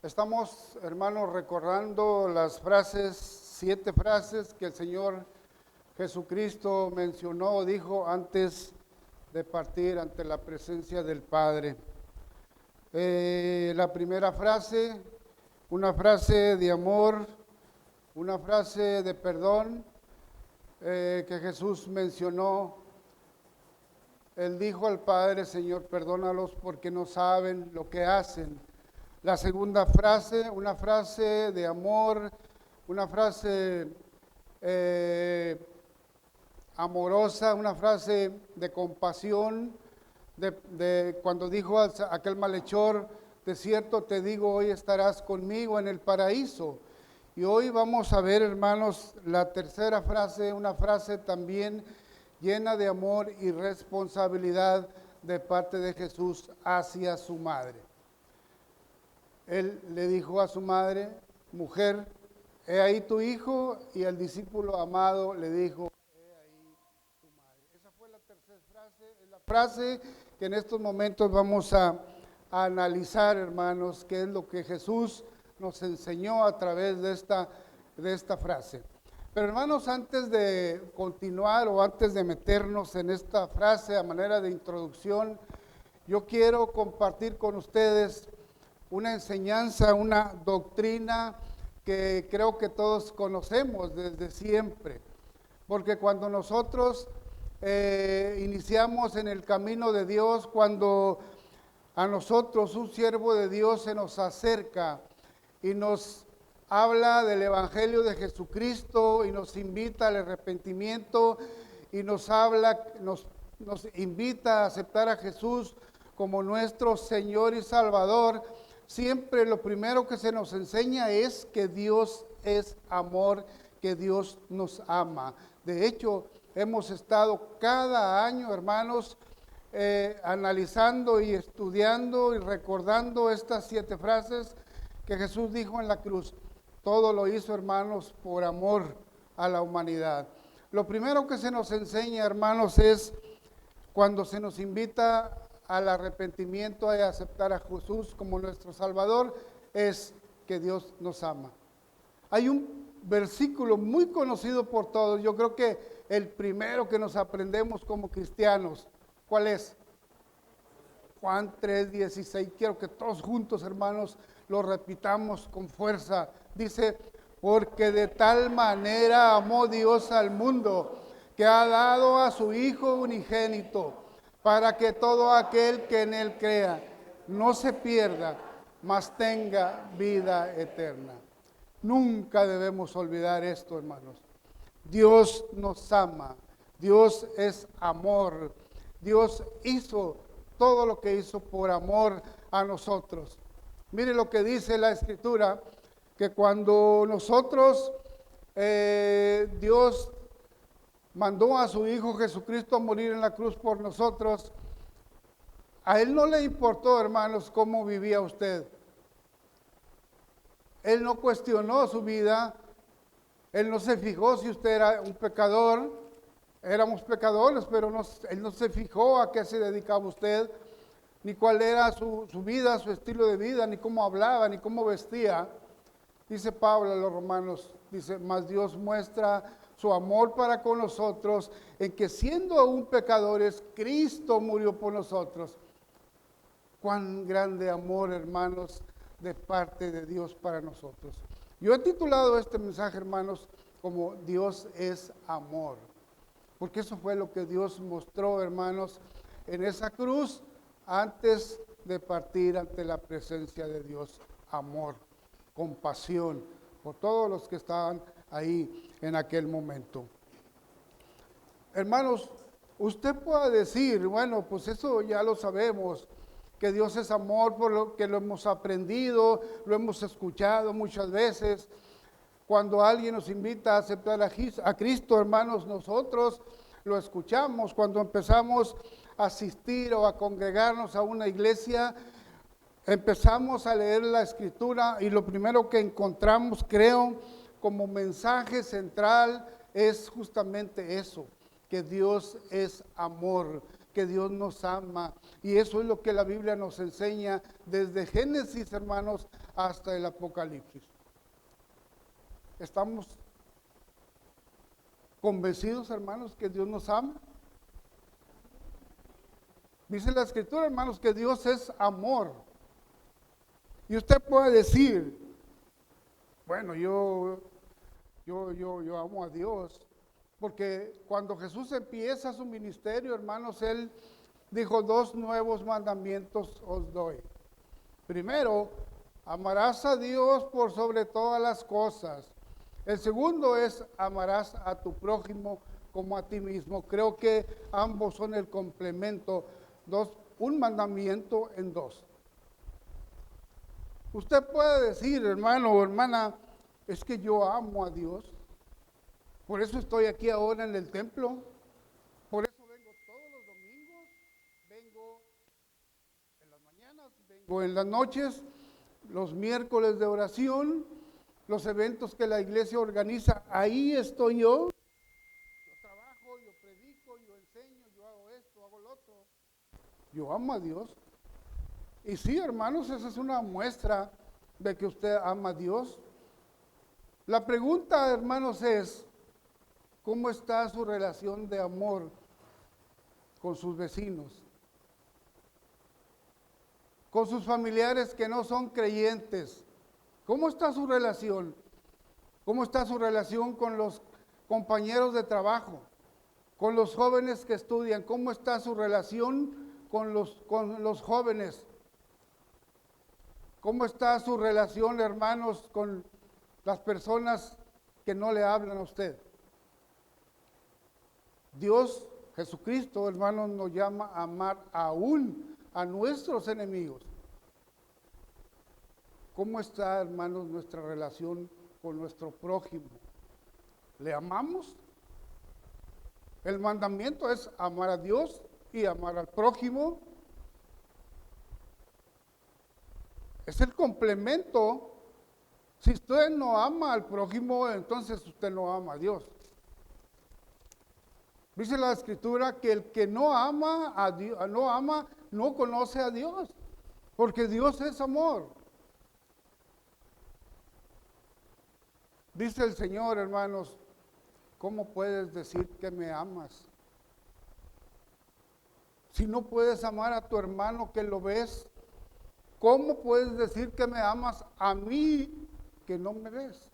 Estamos, hermanos, recordando las frases, 7 frases que el Señor Jesucristo mencionó, dijo antes de partir ante la presencia del Padre. La primera frase, una frase de amor, una frase de perdón que Jesús mencionó. Él dijo al Padre: Señor, perdónalos porque no saben lo que hacen. La segunda frase, una frase de amor, una frase amorosa, una frase de compasión, de cuando dijo a aquel malhechor: de cierto te digo, hoy estarás conmigo en el paraíso. Y hoy vamos a ver, hermanos, la tercera frase, una frase también llena de amor y responsabilidad de parte de Jesús hacia su madre. Él le dijo a su madre: mujer, he ahí tu hijo, y el discípulo amado le dijo: he ahí tu madre. Esa fue la tercera frase, es la frase que en estos momentos vamos a analizar, hermanos, que es lo que Jesús nos enseñó a través de esta frase. Pero, hermanos, antes de continuar o antes de meternos en esta frase a manera de introducción, yo quiero compartir con ustedes una enseñanza, una doctrina que creo que todos conocemos desde siempre. Porque cuando nosotros iniciamos en el camino de Dios, cuando a nosotros un siervo de Dios se nos acerca y nos habla del Evangelio de Jesucristo y nos invita al arrepentimiento y nos invita a aceptar a Jesús como nuestro Señor y Salvador, siempre lo primero que se nos enseña es que Dios es amor, que Dios nos ama. De hecho, hemos estado cada año, hermanos, analizando y estudiando y recordando estas 7 frases que Jesús dijo en la cruz. Todo lo hizo, hermanos, por amor a la humanidad. Lo primero que se nos enseña, hermanos, es cuando se nos invita al arrepentimiento y a aceptar a Jesús como nuestro Salvador, es que Dios nos ama. Hay un versículo muy conocido por todos, yo creo que el primero que nos aprendemos como cristianos. ¿Cuál es? Juan 3:16. Quiero que todos juntos, hermanos, lo repitamos con fuerza. Dice: porque de tal manera amó Dios al mundo, que ha dado a su Hijo unigénito, para que todo aquel que en Él crea no se pierda, mas tenga vida eterna. Nunca debemos olvidar esto, hermanos. Dios nos ama, Dios es amor, Dios hizo todo lo que hizo por amor a nosotros. Mire lo que dice la Escritura, que cuando nosotros, Dios mandó a su Hijo Jesucristo a morir en la cruz por nosotros, a Él no le importó, hermanos, cómo vivía usted. Él no cuestionó su vida, Él no se fijó si usted era un pecador. Éramos pecadores, pero Él no se fijó a qué se dedicaba usted, ni cuál era su vida, su estilo de vida, ni cómo hablaba, ni cómo vestía. Dice Pablo a los romanos, dice: mas Dios muestra su amor para con nosotros, en que siendo aún pecadores, Cristo murió por nosotros. Cuán grande amor, hermanos, de parte de Dios para nosotros. Yo he titulado este mensaje, hermanos, como Dios es amor. Porque eso fue lo que Dios mostró, hermanos, en esa cruz antes de partir ante la presencia de Dios. Amor, compasión por todos los que estaban ahí en aquel momento. Hermanos, usted puede decir: bueno, pues eso ya lo sabemos, que Dios es amor, por lo que lo hemos aprendido, lo hemos escuchado muchas veces. Cuando alguien nos invita a aceptar a Cristo, hermanos, nosotros lo escuchamos. Cuando empezamos a asistir o a congregarnos a una iglesia, empezamos a leer la Escritura y lo primero que encontramos, creo, como mensaje central es justamente eso, que Dios es amor, que Dios nos ama. Y eso es lo que la Biblia nos enseña desde Génesis, hermanos, hasta el Apocalipsis. ¿Estamos convencidos, hermanos, que Dios nos ama? Dice la Escritura, hermanos, que Dios es amor. Y usted puede decir, bueno, yo amo a Dios. Porque cuando Jesús empieza su ministerio, hermanos, Él dijo: 2 nuevos mandamientos os doy. Primero, amarás a Dios por sobre todas las cosas. El segundo es: amarás a tu prójimo como a ti mismo. Creo que ambos son el complemento. Un mandamiento en 2. Usted puede decir, hermano o hermana, es que yo amo a Dios. Por eso estoy aquí ahora en el templo. Por eso vengo todos los domingos. Vengo en las mañanas, vengo en las noches, los miércoles de oración, los eventos que la iglesia organiza. Ahí estoy yo. Yo trabajo, yo predico, yo enseño, yo hago esto, hago lo otro. Yo amo a Dios. Y sí, hermanos, esa es una muestra de que usted ama a Dios. La pregunta, hermanos, es: ¿cómo está su relación de amor con sus vecinos? Con sus familiares que no son creyentes. ¿Cómo está su relación? ¿Cómo está su relación con los compañeros de trabajo? Con los jóvenes que estudian. ¿Cómo está su relación con los jóvenes? ¿Cómo está su relación, hermanos, con las personas que no le hablan a usted? Dios, Jesucristo, hermanos, nos llama a amar aún a nuestros enemigos. ¿Cómo está, hermanos, nuestra relación con nuestro prójimo? ¿Le amamos? El mandamiento es amar a Dios y amar al prójimo. Es el complemento. Si usted no ama al prójimo, entonces usted no ama a Dios. Dice la Escritura que el que no ama a Dios, no conoce a Dios, porque Dios es amor. Dice el Señor, hermanos: ¿cómo puedes decir que me amas si no puedes amar a tu hermano que lo ves? ¿Cómo puedes decir que me amas a mí que no me ves?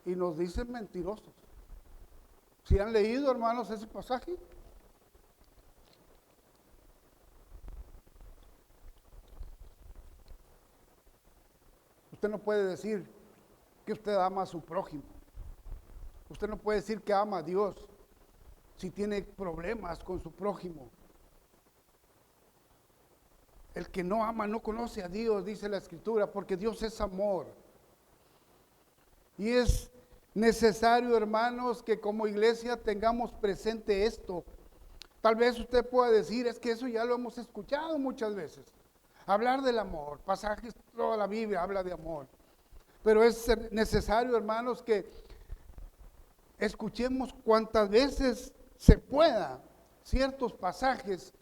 Y nos dicen mentirosos. ¿Sí han leído, hermanos, ese pasaje? Usted no puede decir que usted ama a su prójimo. Usted no puede decir que ama a Dios si tiene problemas con su prójimo. El que no ama no conoce a Dios, dice la Escritura, porque Dios es amor. Y es necesario, hermanos, que como iglesia tengamos presente esto. Tal vez usted pueda decir: es que eso ya lo hemos escuchado muchas veces. Hablar del amor, pasajes, toda la Biblia habla de amor. Pero es necesario, hermanos, que escuchemos cuantas veces se pueda ciertos pasajes,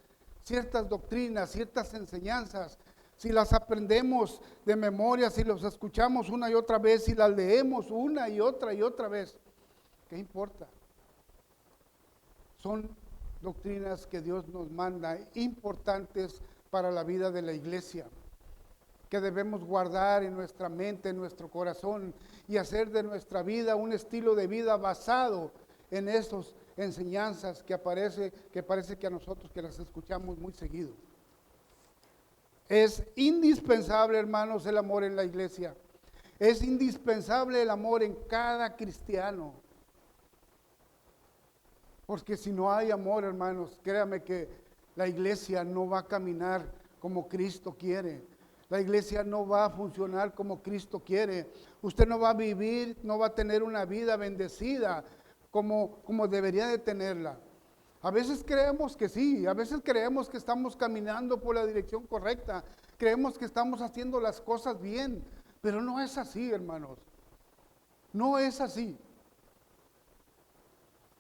ciertas doctrinas, ciertas enseñanzas. Si las aprendemos de memoria, si los escuchamos una y otra vez, si las leemos una y otra vez, ¿qué importa? Son doctrinas que Dios nos manda, importantes para la vida de la iglesia, que debemos guardar en nuestra mente, en nuestro corazón, y hacer de nuestra vida un estilo de vida basado en esas enseñanzas que parece que a nosotros que las escuchamos muy seguido. Es indispensable, hermanos, el amor en la iglesia. Es indispensable el amor en cada cristiano. Porque si no hay amor, hermanos, créame que la iglesia no va a caminar como Cristo quiere. La iglesia no va a funcionar como Cristo quiere. Usted no va a vivir, no va a tener una vida bendecida como debería de tenerla. A veces creemos que sí, a veces creemos que estamos caminando por la dirección correcta, creemos que estamos haciendo las cosas bien, pero no es así, hermanos. No es así.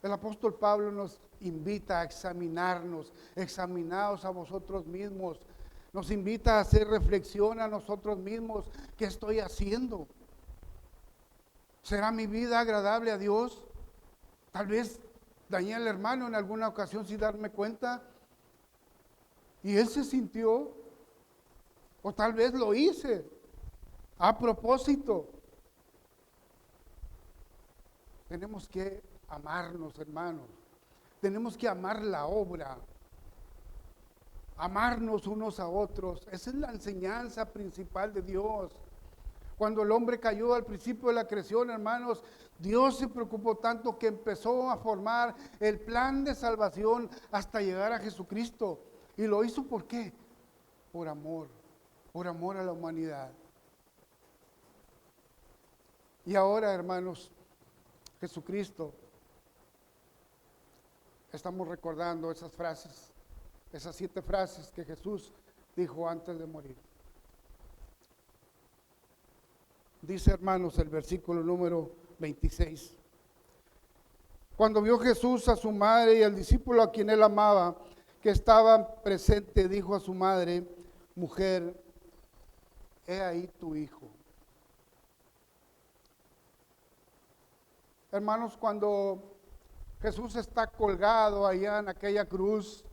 El apóstol Pablo nos invita a examinarnos, examinaos a vosotros mismos. Nos invita a hacer reflexión a nosotros mismos. ¿Qué estoy haciendo? ¿Será mi vida agradable a Dios? Tal vez dañé al hermano en alguna ocasión sin darme cuenta. Y él se sintió, o tal vez lo hice a propósito. Tenemos que amarnos, hermanos. Tenemos que amar la obra. Amarnos unos a otros. Esa es la enseñanza principal de Dios. Cuando el hombre cayó al principio de la creación, hermanos, Dios se preocupó tanto que empezó a formar el plan de salvación hasta llegar a Jesucristo. ¿Y lo hizo por qué? Por amor a la humanidad. Y ahora, hermanos, Jesucristo, estamos recordando esas frases, esas 7 frases que Jesús dijo antes de morir. Dice, hermanos, el versículo número 26. Cuando vio Jesús a su madre y al discípulo a quien él amaba, que estaba presente, dijo a su madre: mujer, he ahí tu hijo. Hermanos, cuando Jesús está colgado allá en aquella cruz,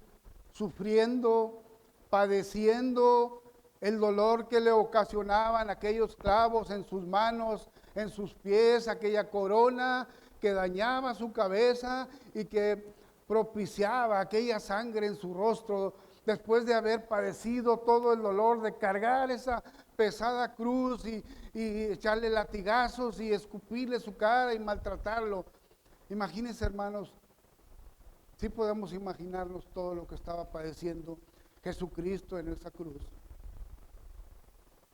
sufriendo, padeciendo el dolor que le ocasionaban aquellos clavos en sus manos, en sus pies, aquella corona que dañaba su cabeza y que propiciaba aquella sangre en su rostro, después de haber padecido todo el dolor de cargar esa pesada cruz y echarle latigazos y escupirle su cara y maltratarlo. Imagínense, hermanos, sí podemos imaginarnos todo lo que estaba padeciendo Jesucristo en esa cruz.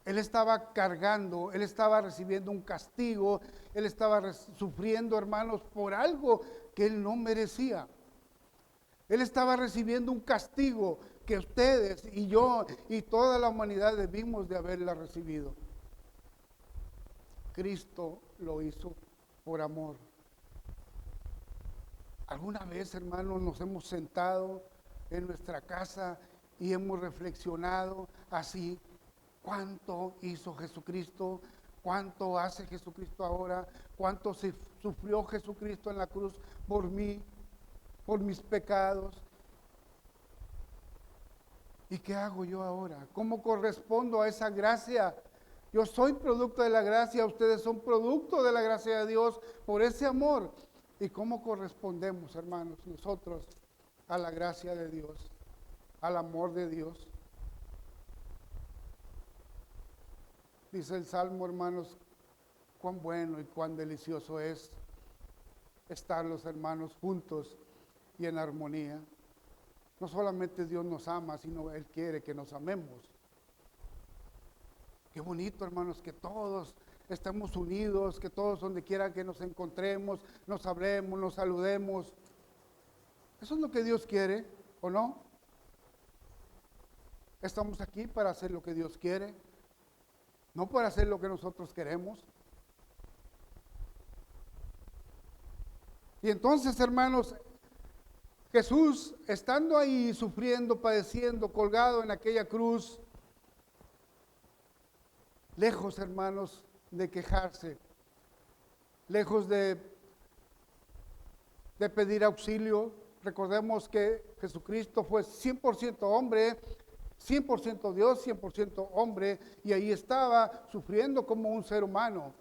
Él estaba cargando, él estaba recibiendo un castigo, él estaba sufriendo, hermanos, por algo que él no merecía. Él estaba recibiendo un castigo que ustedes y yo y toda la humanidad debimos de haberla recibido. Cristo lo hizo por amor. ¿Alguna vez, hermanos, nos hemos sentado en nuestra casa y hemos reflexionado así? ¿Cuánto hizo Jesucristo? ¿Cuánto hace Jesucristo ahora? ¿Cuánto sufrió Jesucristo en la cruz por mí, por mis pecados? ¿Y qué hago yo ahora? ¿Cómo correspondo a esa gracia? Yo soy producto de la gracia, ustedes son producto de la gracia de Dios por ese amor. ¿Y cómo correspondemos, hermanos, nosotros a la gracia de Dios, al amor de Dios? Dice el Salmo, hermanos, cuán bueno y cuán delicioso es estar los hermanos juntos y en armonía. No solamente Dios nos ama, sino Él quiere que nos amemos. Qué bonito, hermanos, que todos estemos unidos, que todos donde quiera que nos encontremos, nos hablemos, nos saludemos. Eso es lo que Dios quiere, ¿o no? Estamos aquí para hacer lo que Dios quiere, no para hacer lo que nosotros queremos. Y entonces, hermanos, Jesús, estando ahí sufriendo, padeciendo, colgado en aquella cruz, lejos, hermanos, de quejarse, lejos de pedir auxilio. Recordemos que Jesucristo fue 100% hombre, 100% Dios, 100% hombre, y ahí estaba sufriendo como un ser humano.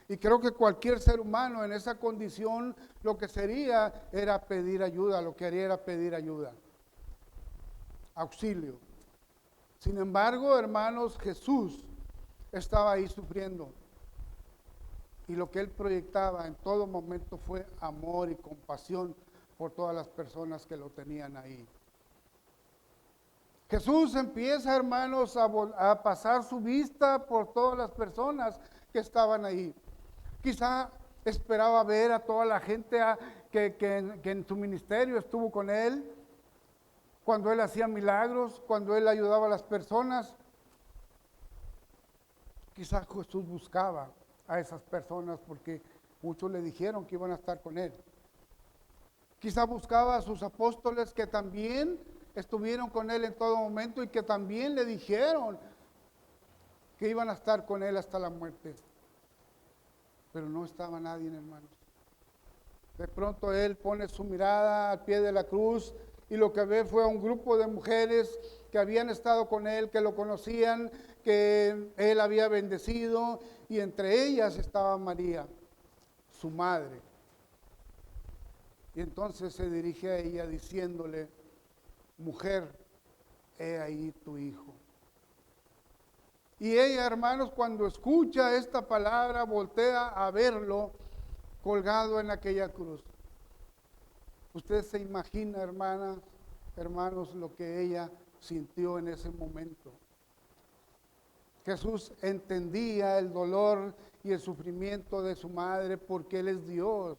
Y creo que cualquier ser humano en esa condición lo que sería era pedir ayuda, lo que haría era pedir ayuda, auxilio. Sin embargo, hermanos, Jesús estaba ahí sufriendo. Y lo que él proyectaba en todo momento fue amor y compasión por todas las personas que lo tenían ahí. Jesús empieza, hermanos, a pasar su vista por todas las personas que estaban ahí. Quizá esperaba ver a toda la gente que en su ministerio estuvo con él, cuando él hacía milagros, cuando él ayudaba a las personas. Quizá Jesús buscaba a esas personas porque muchos le dijeron que iban a estar con él. Quizá buscaba a sus apóstoles que también estuvieron con él en todo momento y que también le dijeron que iban a estar con él hasta la muerte. Pero no estaba nadie, hermanos. De pronto él pone su mirada al pie de la cruz y lo que ve fue a un grupo de mujeres que habían estado con él, que lo conocían, que él había bendecido, y entre ellas estaba María, su madre. Y entonces se dirige a ella diciéndole: mujer, he ahí tu hijo. Y ella, hermanos, cuando escucha esta palabra, voltea a verlo colgado en aquella cruz. Usted se imagina, hermanas, hermanos, lo que ella sintió en ese momento. Jesús entendía el dolor y el sufrimiento de su madre porque Él es Dios.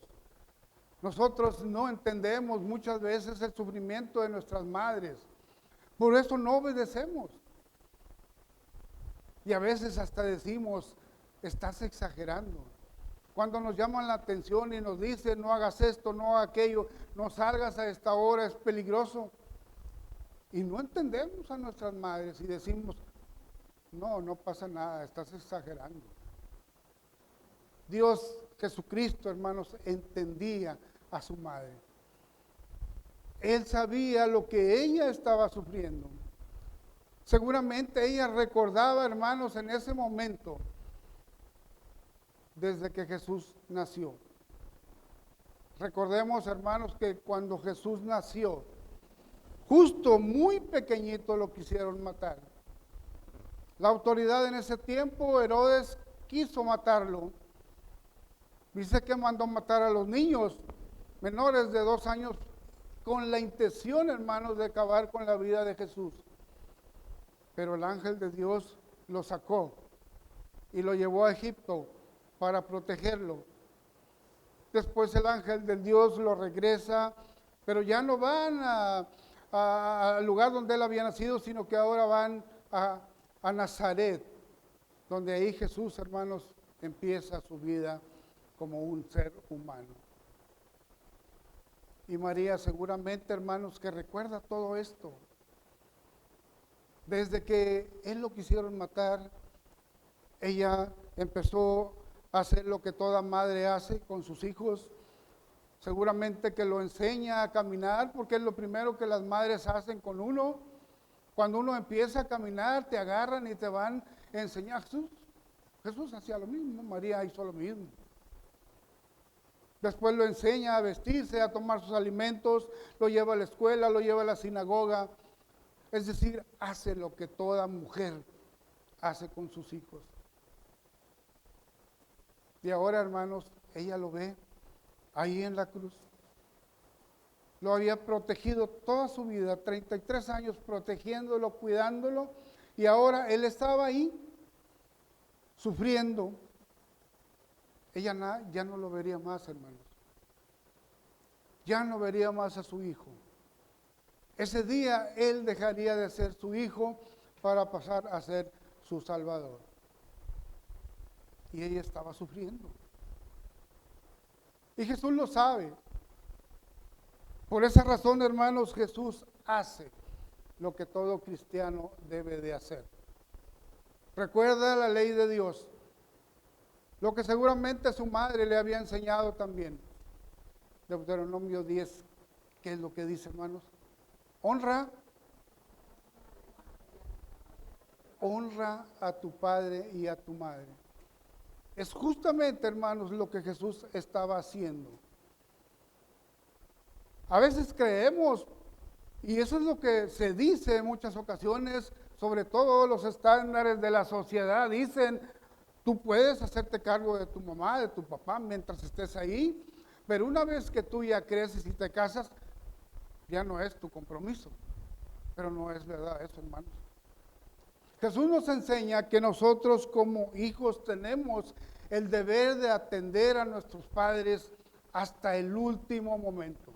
Nosotros no entendemos muchas veces el sufrimiento de nuestras madres. Por eso no obedecemos. Y a veces hasta decimos: estás exagerando. Cuando nos llaman la atención y nos dicen: no hagas esto, no hagas aquello, no salgas a esta hora, es peligroso. Y no entendemos a nuestras madres y decimos: no, no pasa nada, estás exagerando. Dios Jesucristo, hermanos, entendía a su madre. Él sabía lo que ella estaba sufriendo. Seguramente ella recordaba, hermanos, en ese momento, desde que Jesús nació. Recordemos, hermanos, que cuando Jesús nació, justo muy pequeñito lo quisieron matar. La autoridad en ese tiempo, Herodes, quiso matarlo. Dice que mandó matar a los niños menores de 2 años con la intención, hermanos, de acabar con la vida de Jesús. Pero el ángel de Dios lo sacó y lo llevó a Egipto para protegerlo. Después el ángel de Dios lo regresa, pero ya no van al lugar donde él había nacido, sino que ahora van a Nazaret, donde ahí Jesús, hermanos, empieza su vida como un ser humano. Y María seguramente, hermanos, que recuerda todo esto. Desde que él lo quisieron matar, ella empezó a hacer lo que toda madre hace con sus hijos. Seguramente que lo enseña a caminar, porque es lo primero que las madres hacen con uno. Cuando uno empieza a caminar, te agarran y te van a enseñar. Jesús hacía lo mismo, María hizo lo mismo. Después lo enseña a vestirse, a tomar sus alimentos, lo lleva a la escuela, lo lleva a la sinagoga. Es decir, hace lo que toda mujer hace con sus hijos. Y ahora, hermanos, ella lo ve ahí en la cruz. Lo había protegido toda su vida, 33 años protegiéndolo, cuidándolo, y ahora él estaba ahí, sufriendo. Ella ya no lo vería más, hermanos. Ya no vería más a su hijo. Ese día él dejaría de ser su hijo para pasar a ser su salvador. Y ella estaba sufriendo. Y Jesús lo sabe. Por esa razón, hermanos, Jesús hace lo que todo cristiano debe de hacer. Recuerda la ley de Dios, lo que seguramente su madre le había enseñado también. Deuteronomio 10, ¿qué es lo que dice, hermanos? Honra a tu padre y a tu madre. Es justamente, hermanos, lo que Jesús estaba haciendo. A veces creemos, y eso es lo que se dice en muchas ocasiones, sobre todo los estándares de la sociedad, dicen: tú puedes hacerte cargo de tu mamá, de tu papá mientras estés ahí, pero una vez que tú ya creces y te casas, ya no es tu compromiso. Pero no es verdad eso, hermanos. Jesús nos enseña que nosotros como hijos tenemos el deber de atender a nuestros padres hasta el último momento.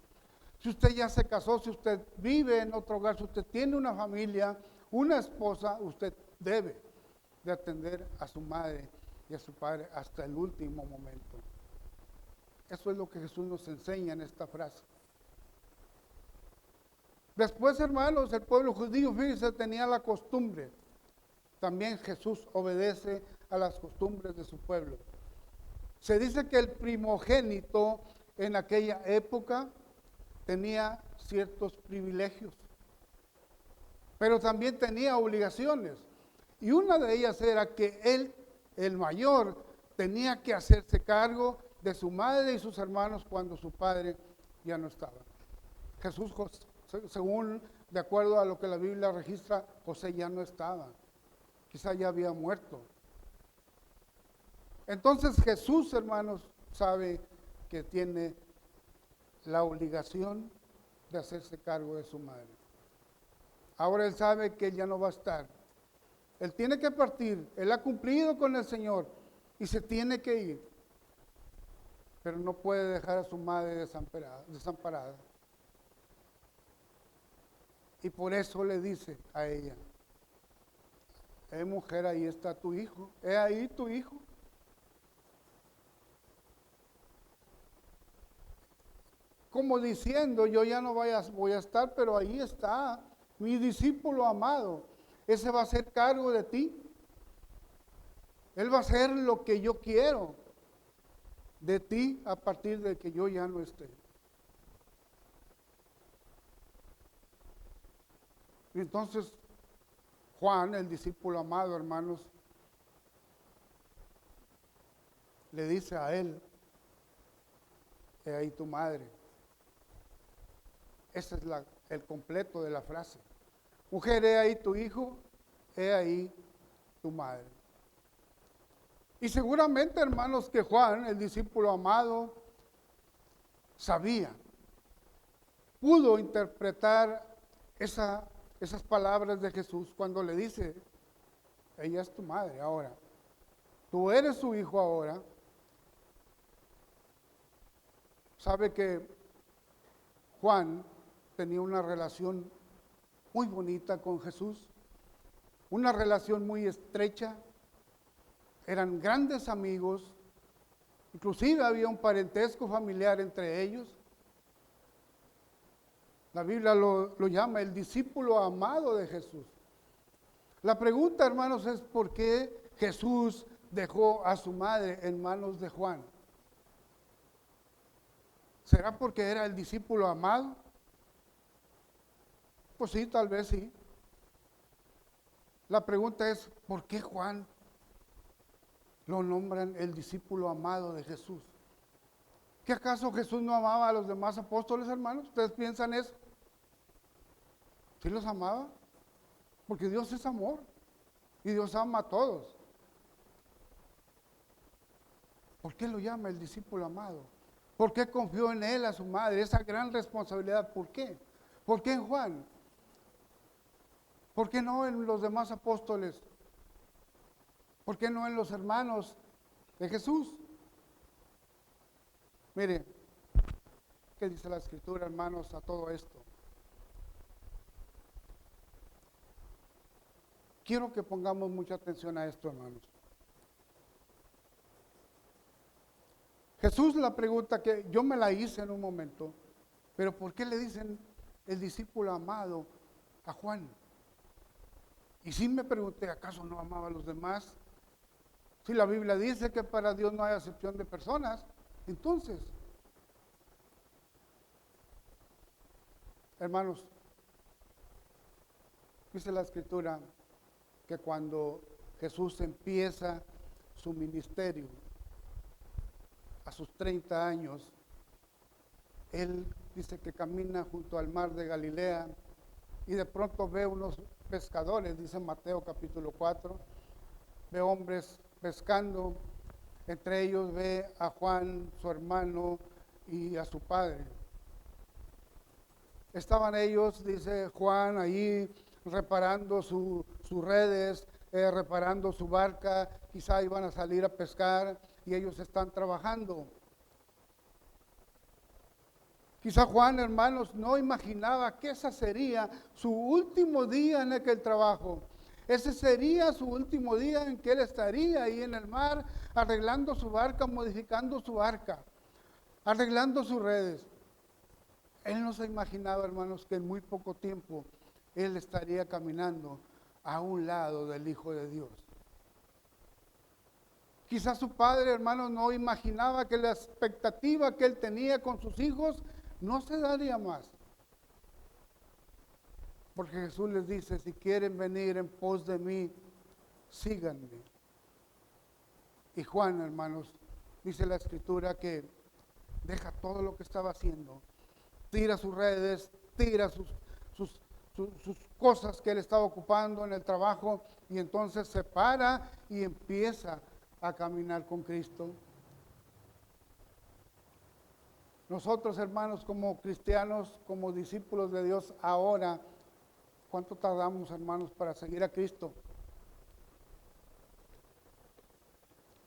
Si usted ya se casó, si usted vive en otro hogar, si usted tiene una familia, una esposa, usted debe de atender a su madre y a su padre hasta el último momento. Eso es lo que Jesús nos enseña en esta frase. Después, hermanos, el pueblo judío, fíjense, tenía la costumbre. También Jesús obedece a las costumbres de su pueblo. Se dice que el primogénito en aquella época tenía ciertos privilegios, pero también tenía obligaciones. Y una de ellas era que él, el mayor, tenía que hacerse cargo de su madre y sus hermanos cuando su padre ya no estaba. Jesús, según de acuerdo a lo que la Biblia registra, José ya no estaba. Quizá ya había muerto. Entonces Jesús, hermanos, sabe que tiene la obligación de hacerse cargo de su madre. Ahora él sabe que él ya no va a estar. Él tiene que partir. Él ha cumplido con el Señor y se tiene que ir. Pero no puede dejar a su madre desamparada. Y por eso le dice a ella: mujer, ahí está tu hijo. Ahí tu hijo. Como diciendo, yo ya no voy a estar, pero ahí está mi discípulo amado. Ese va a ser cargo de ti. Él va a hacer lo que yo quiero de ti a partir de que yo ya no esté. Y entonces Juan, el discípulo amado, hermanos, le dice a él: he ahí tu madre. Ese es el completo de la frase. Mujer, he ahí tu hijo, he ahí tu madre. Y seguramente, hermanos, que Juan, el discípulo amado, sabía, pudo interpretar esas palabras de Jesús cuando le dice: ella es tu madre ahora, tú eres su hijo ahora. Sabe que Juan tenía una relación muy bonita con Jesús, una relación muy estrecha, eran grandes amigos, inclusive había un parentesco familiar entre ellos. La Biblia lo llama el discípulo amado de Jesús. La pregunta, hermanos, es: ¿por qué Jesús dejó a su madre en manos de Juan? ¿Será porque era el discípulo amado? Pues sí, tal vez sí. La pregunta es: ¿por qué Juan lo nombran el discípulo amado de Jesús? ¿Qué acaso Jesús no amaba a los demás apóstoles, hermanos? ¿Ustedes piensan eso? ¿Sí los amaba? Porque Dios es amor y Dios ama a todos. ¿Por qué lo llama el discípulo amado? ¿Por qué confió en él, a su madre? Esa gran responsabilidad, ¿por qué? ¿Por qué en Juan? ¿Por qué no en los demás apóstoles? ¿Por qué no en los hermanos de Jesús? Mire, ¿qué dice la Escritura, hermanos, a todo esto? Quiero que pongamos mucha atención a esto, hermanos. Jesús, la pregunta que yo me la hice en un momento, pero ¿por qué le dicen el discípulo amado a Juan? Y sí me pregunté, ¿acaso no amaba a los demás? Si la Biblia dice que para Dios no hay acepción de personas, entonces, hermanos, dice la Escritura que cuando Jesús empieza su ministerio, a sus 30 años, él dice que camina junto al mar de Galilea y de pronto ve unos pescadores, dice Mateo capítulo 4, ve hombres pescando, entre ellos ve a Juan, su hermano, y a su padre. Estaban ellos, dice Juan, ahí reparando sus redes, reparando su barca, quizá iban a salir a pescar y ellos están trabajando. Quizá Juan, hermanos, no imaginaba que ese sería su último día en aquel trabajo. Ese sería su último día en que él estaría ahí en el mar, arreglando su barca, modificando su barca, arreglando sus redes. Él no se imaginaba, hermanos, que en muy poco tiempo él estaría caminando a un lado del Hijo de Dios. Quizás su padre, hermanos, no imaginaba que la expectativa que él tenía con sus hijos no se daría más. Porque Jesús les dice, si quieren venir en pos de mí, síganme. Y Juan, hermanos, dice la Escritura que deja todo lo que estaba haciendo, tira sus redes, tira sus cosas que él estaba ocupando en el trabajo, y entonces se para y empieza a caminar con Cristo. Nosotros, hermanos, como cristianos, como discípulos de Dios, ahora, ¿cuánto tardamos, hermanos, para seguir a Cristo?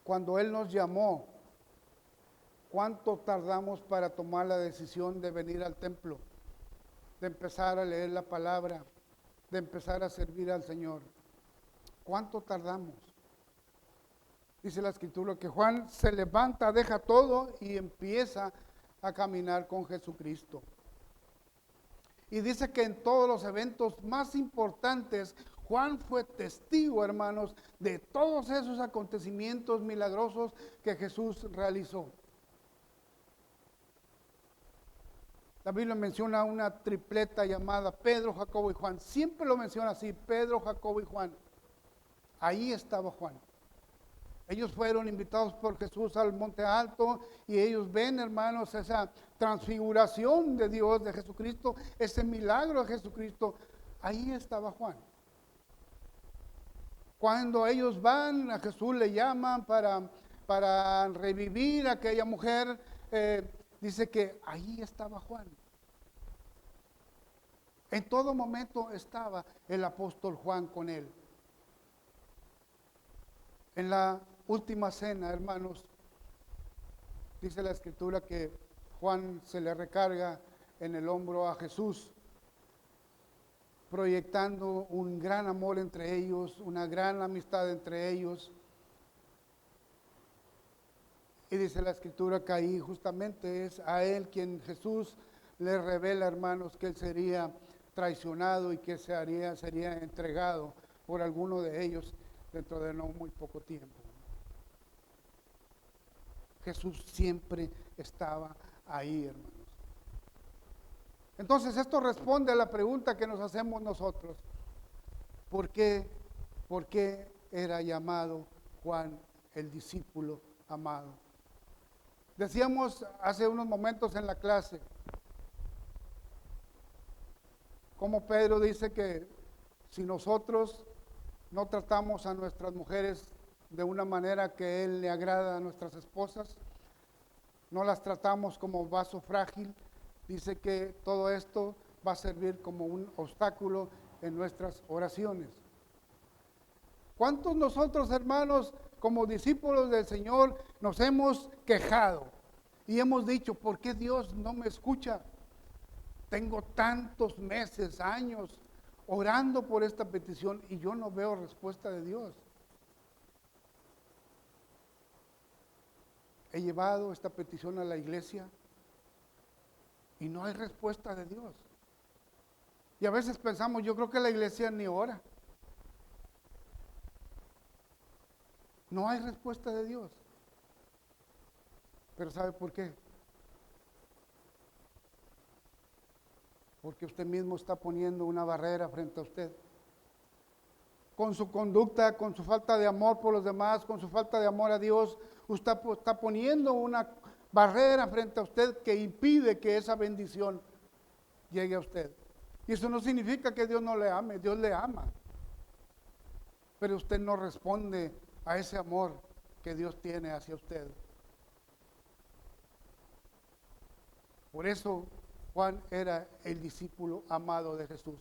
Cuando Él nos llamó, ¿cuánto tardamos para tomar la decisión de venir al templo? De empezar a leer la palabra, de empezar a servir al Señor. ¿Cuánto tardamos? Dice la Escritura que Juan se levanta, deja todo y empieza a caminar con Jesucristo. Y dice que en todos los eventos más importantes, Juan fue testigo, hermanos, de todos esos acontecimientos milagrosos que Jesús realizó. La Biblia menciona una tripleta llamada Pedro, Jacobo y Juan. Siempre lo menciona así, Pedro, Jacobo y Juan. Ahí estaba Juan. Ellos fueron invitados por Jesús al monte alto y ellos ven, hermanos, esa transfiguración de Dios, de Jesucristo, ese milagro de Jesucristo. Ahí estaba Juan. Cuando ellos van, a Jesús le llaman para revivir a aquella mujer, dice que ahí estaba Juan. En todo momento estaba el apóstol Juan con él. En la última cena, hermanos, dice la Escritura que Juan se le recarga en el hombro a Jesús, proyectando un gran amor entre ellos, una gran amistad entre ellos. Y dice la Escritura que ahí justamente es a él quien Jesús le revela, hermanos, que él sería traicionado y que sería entregado por alguno de ellos dentro de no muy poco tiempo. Jesús siempre estaba ahí, hermanos. Entonces esto responde a la pregunta que nos hacemos nosotros. ¿Por qué era llamado Juan el discípulo amado? Decíamos hace unos momentos en la clase, como Pedro dice que si nosotros no tratamos a nuestras mujeres de una manera que Él le agrada a nuestras esposas, no las tratamos como vaso frágil, dice que todo esto va a servir como un obstáculo en nuestras oraciones. ¿Cuántos nosotros, hermanos, como discípulos del Señor, nos hemos quejado y hemos dicho, ¿por qué Dios no me escucha? Tengo tantos meses, años orando por esta petición y yo no veo respuesta de Dios. He llevado esta petición a la iglesia y no hay respuesta de Dios. Y a veces pensamos, yo creo que la iglesia ni ora. No hay respuesta de Dios. Pero ¿sabe por qué? Porque usted mismo está poniendo una barrera frente a usted. Con su conducta, con su falta de amor por los demás, con su falta de amor a Dios, usted está poniendo una barrera frente a usted que impide que esa bendición llegue a usted. Y eso no significa que Dios no le ame, Dios le ama. Pero usted no responde a ese amor que Dios tiene hacia usted. Por eso Juan era el discípulo amado de Jesús,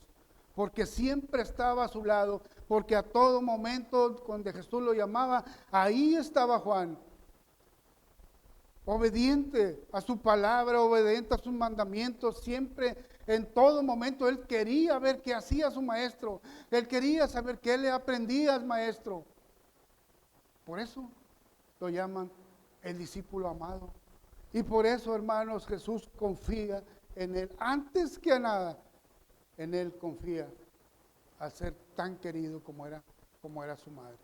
porque siempre estaba a su lado, porque a todo momento cuando Jesús lo llamaba, ahí estaba Juan, obediente a su palabra, obediente a sus mandamientos, siempre, en todo momento, él quería ver qué hacía su maestro, él quería saber qué le aprendía al maestro. Por eso lo llaman el discípulo amado. Y por eso, hermanos, Jesús confía en Él, antes que a nada, en Él confía al ser tan querido como era su madre.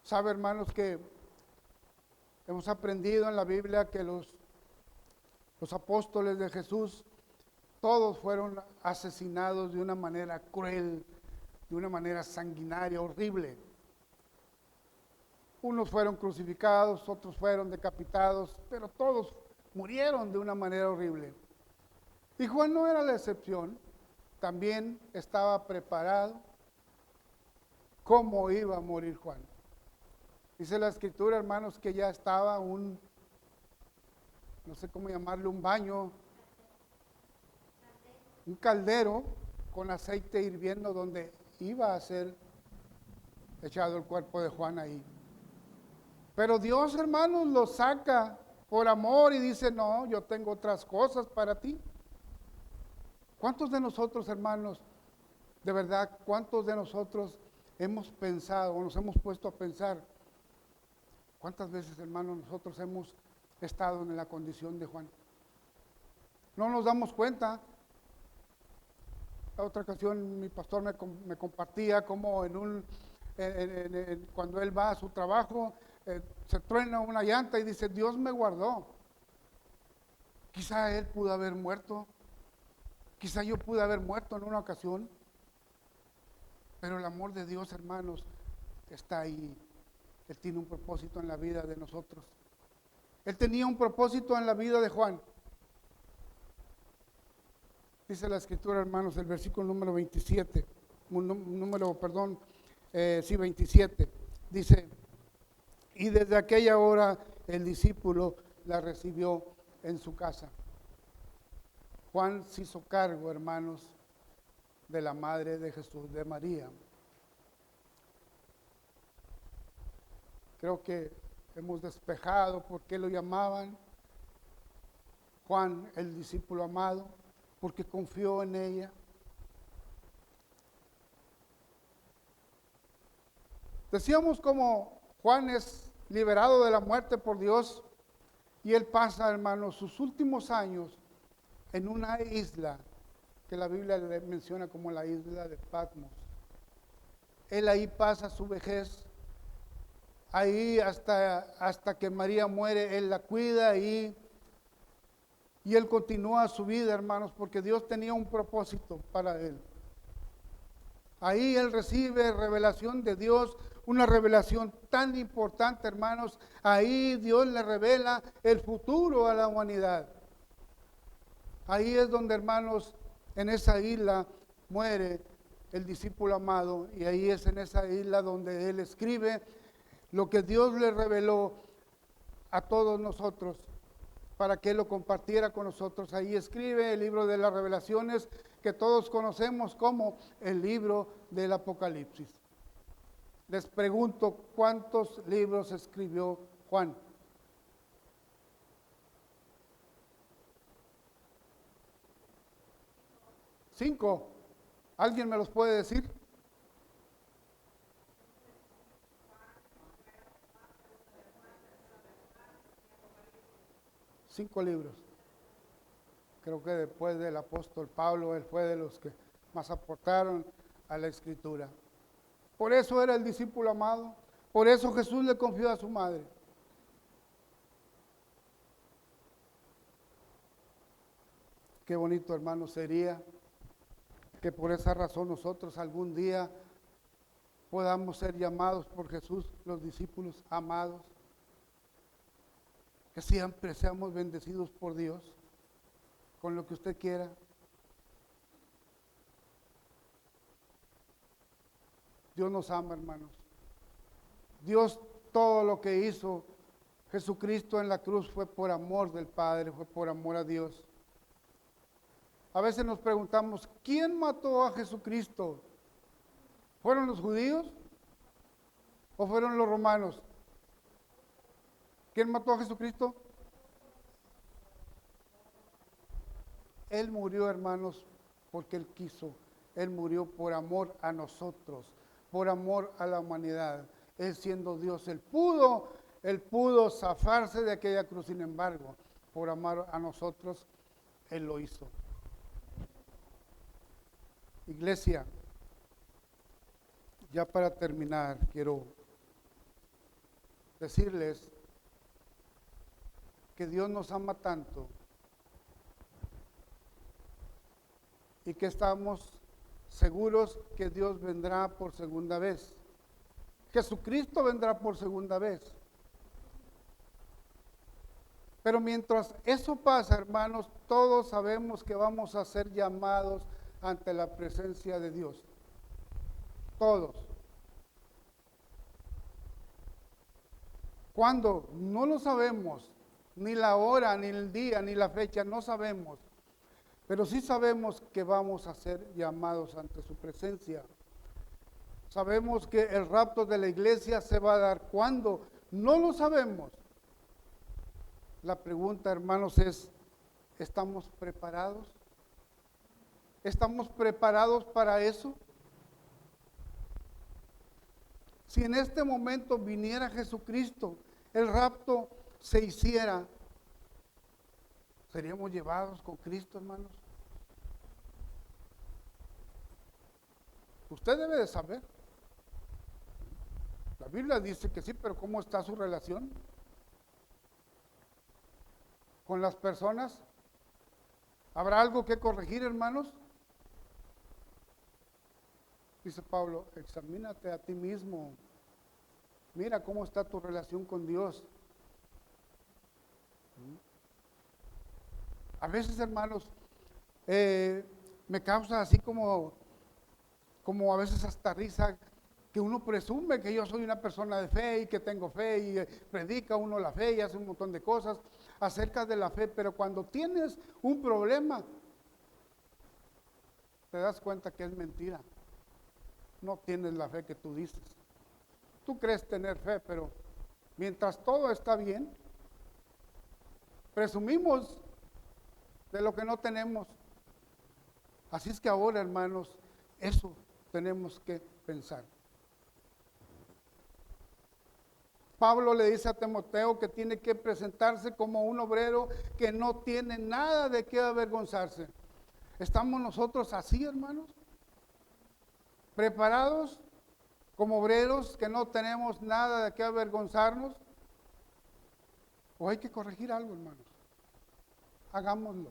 Sabe, hermanos, que hemos aprendido en la Biblia que los apóstoles de Jesús, todos fueron asesinados de una manera cruel, de una manera sanguinaria, horrible. Unos fueron crucificados, otros fueron decapitados, pero todos murieron de una manera horrible. Y Juan no era la excepción, también estaba preparado cómo iba a morir Juan. Dice la Escritura, hermanos, que ya estaba no sé cómo llamarle, un baño, un caldero con aceite hirviendo donde iba a ser echado el cuerpo de Juan ahí. Pero Dios, hermanos, lo saca por amor y dice, no, yo tengo otras cosas para ti. ¿Cuántos de nosotros, hermanos, de verdad, cuántos de nosotros hemos pensado o nos hemos puesto a pensar? ¿Cuántas veces, hermanos, nosotros hemos estado en la condición de Juan? No nos damos cuenta. La otra ocasión mi pastor me compartía cómo cuando él va a su trabajo, se truena una llanta y dice, Dios me guardó. Quizá él pudo haber muerto, quizá yo pude haber muerto en una ocasión, pero el amor de Dios, hermanos, está ahí. Él tiene un propósito en la vida de nosotros. Él tenía un propósito en la vida de Juan. Dice la Escritura, hermanos, el versículo número 27, 27, dice, y desde aquella hora el discípulo la recibió en su casa. Juan se hizo cargo, hermanos, de la madre de Jesús, de María. Creo que hemos despejado por qué lo llamaban Juan, el discípulo amado, porque confió en ella. Decíamos como Juan es liberado de la muerte por Dios y él pasa, hermanos, sus últimos años en una isla que la Biblia le menciona como la isla de Patmos. Él ahí pasa su vejez, ahí hasta que María muere, él la cuida y él continúa su vida, hermanos, porque Dios tenía un propósito para él. Ahí él recibe revelación de Dios, una revelación tan importante, hermanos. Ahí Dios le revela el futuro a la humanidad. Ahí es donde, hermanos, en esa isla muere el discípulo amado, y ahí es en esa isla donde él escribe lo que Dios le reveló a todos nosotros para que él lo compartiera con nosotros. Ahí escribe el libro de las revelaciones que todos conocemos como el libro del Apocalipsis. Les pregunto, ¿cuántos libros escribió Juan? ¿5? ¿Alguien me los puede decir? Cinco libros. Creo que después del apóstol Pablo, él fue de los que más aportaron a la escritura. Por eso era el discípulo amado. Por eso Jesús le confió a su madre. Qué bonito, hermano, sería que por esa razón nosotros algún día podamos ser llamados por Jesús los discípulos amados. Que siempre seamos bendecidos por Dios con lo que usted quiera. Dios nos ama, hermanos. Dios, todo lo que hizo Jesucristo en la cruz fue por amor del Padre, fue por amor a Dios. A veces nos preguntamos, ¿quién mató a Jesucristo? ¿Fueron los judíos o fueron los romanos? ¿Quién mató a Jesucristo? Él murió, hermanos, porque Él quiso. Él murió por amor a nosotros, por amor a la humanidad. Él siendo Dios, Él pudo zafarse de aquella cruz. Sin embargo, por amar a nosotros, Él lo hizo. Iglesia, ya para terminar, quiero decirles que Dios nos ama tanto y que estamos seguros que Dios vendrá por segunda vez. Jesucristo vendrá por segunda vez. Pero mientras eso pasa, hermanos, todos sabemos que vamos a ser llamados ante la presencia de Dios. Todos. ¿Cuándo? No lo sabemos. Ni la hora, ni el día, ni la fecha, no sabemos. Pero sí sabemos que vamos a ser llamados ante su presencia. Sabemos que el rapto de la iglesia se va a dar. ¿Cuándo? No lo sabemos. La pregunta, hermanos, es, ¿estamos preparados? ¿Estamos preparados para eso? Si en este momento viniera Jesucristo, el rapto se hiciera, ¿seríamos llevados con Cristo, hermanos? Usted debe de saber. La Biblia dice que sí, pero ¿cómo está su relación con las personas? ¿Habrá algo que corregir, hermanos? Dice Pablo, examínate a ti mismo. Mira cómo está tu relación con Dios. A veces, hermanos, me causa así como a veces hasta risa, que uno presume que yo soy una persona de fe y que tengo fe y predica uno la fe y hace un montón de cosas acerca de la fe, pero cuando tienes un problema, te das cuenta que es mentira. No tienes la fe que tú dices. Tú crees tener fe, pero mientras todo está bien, presumimos de lo que no tenemos. Así es que ahora, hermanos, eso tenemos que pensar. Pablo le dice a Timoteo que tiene que presentarse como un obrero que no tiene nada de qué avergonzarse. ¿Estamos nosotros así, hermanos? ¿Preparados como obreros que no tenemos nada de qué avergonzarnos? ¿O hay que corregir algo, hermanos? Hagámoslo.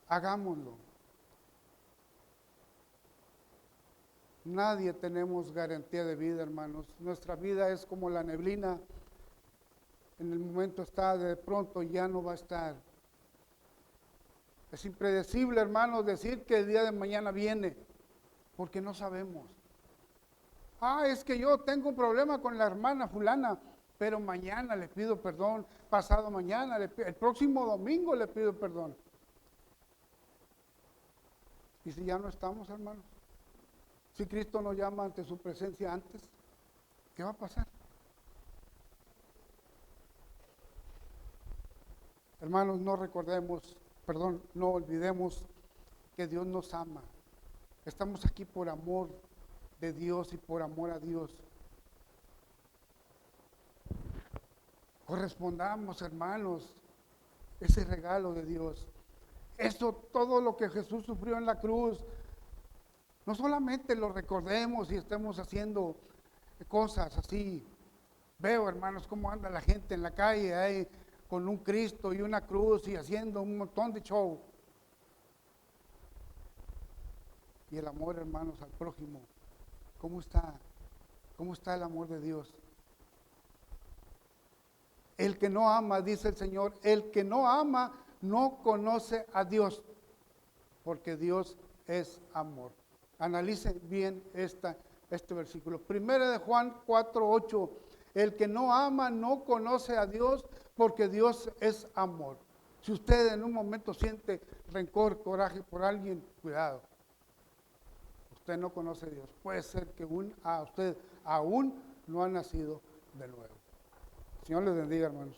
Hagámoslo. Nadie tenemos garantía de vida, hermanos. Nuestra vida es como la neblina. En el momento está, de pronto ya no va a estar. Es impredecible, hermanos, decir que el día de mañana viene, porque no sabemos. Es que yo tengo un problema con la hermana fulana, pero mañana le pido perdón, pasado mañana, el próximo domingo le pido perdón. ¿Y si ya no estamos, hermanos? Si Cristo nos llama ante su presencia antes, ¿qué va a pasar? Hermanos, no olvidemos que Dios nos ama. Estamos aquí por amor de Dios y por amor a Dios. Correspondamos, hermanos, ese regalo de Dios. Eso, todo lo que Jesús sufrió en la cruz, no solamente lo recordemos y estemos haciendo cosas así. Veo, hermanos, cómo anda la gente en la calle ahí con un Cristo y una cruz y haciendo un montón de show. Y el amor, hermanos, al prójimo, ¿cómo está? ¿Cómo está el amor de Dios? El que no ama, dice el Señor, el que no ama no conoce a Dios, porque Dios es amor. Analicen bien este versículo. Primera de Juan 4:8. El que no ama no conoce a Dios, porque Dios es amor. Si usted en un momento siente rencor, coraje por alguien, cuidado. Usted no conoce a Dios. Puede ser que usted aún no ha nacido de nuevo. Señor les bendiga, hermanos.